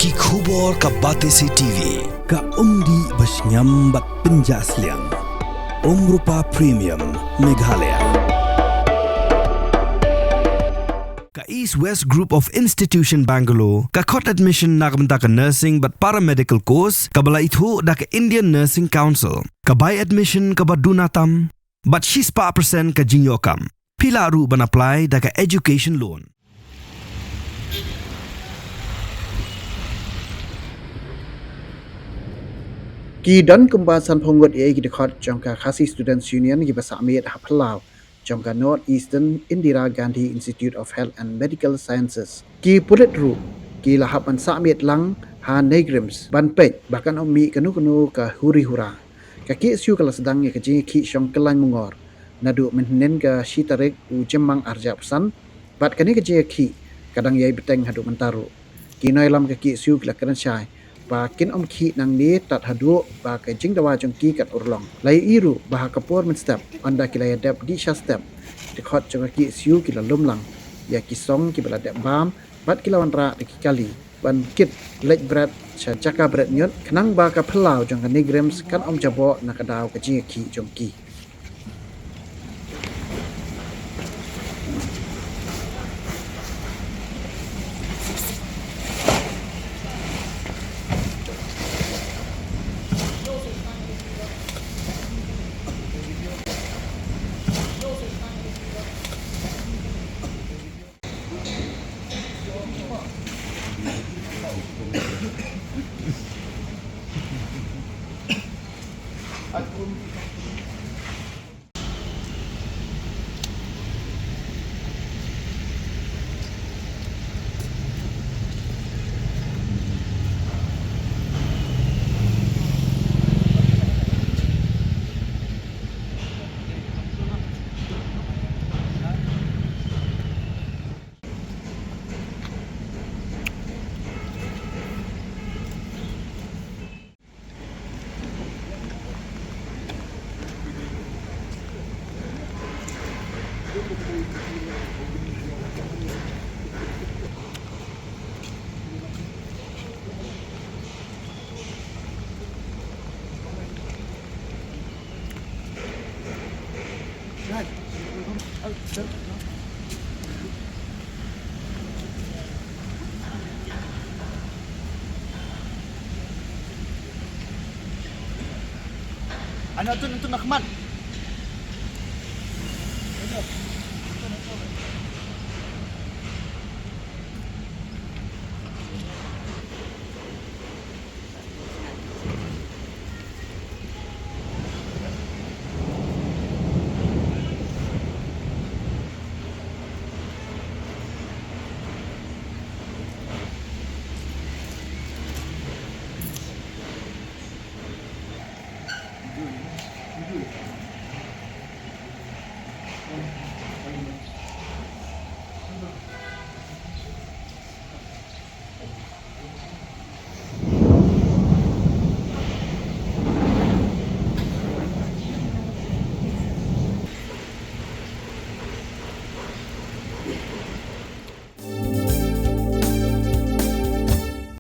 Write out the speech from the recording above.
Ki khubor ka Batesi TV. Ka umdi basnyambat penjaslian. Rupa Premium Meghalaya. Ka East West Group of Institution Bangalore, ka khot admission nagamta ka nursing but paramedical course, ka bala ithu da ka Indian Nursing Council, ka buy admission ka badunatam, but she's pa percent ka jinyokam. Pila ru ban apply da ka education loan. Ki don kumbasan phongot ye ki dekhot jongka Khasi Students Union ki basamiat haplau jongka North Eastern Indira Gandhi Institute of Health and Medical Sciences ki pulit ru ki lahap an samiat lang ha negrims ban pek bahkan ommi kanu ka huri hura ka ki siu kala sedang ye ka ji ki shong kelan mungor nadu menen ka shitarek u jemang arjapsan bat kani ka ji ki kadang ye beteng hadu mentaru ki noilam ka ki siu kala kan chai ba kin om ki nang ni tat hadu ba ka jing dawa jong ki kat urlong lai iru ba ka por min step anda ki lai dep di sha step de khot jong ki siu ki la lum lang ya ki song ki bala dep bam bat ki lawan ra ki kali ban kit lek brat cha jaka brat nyot khnang ba ka phlau jong ka nigrams kan om jabo na ka daw ka jing ki jong ki Ano ito nakman?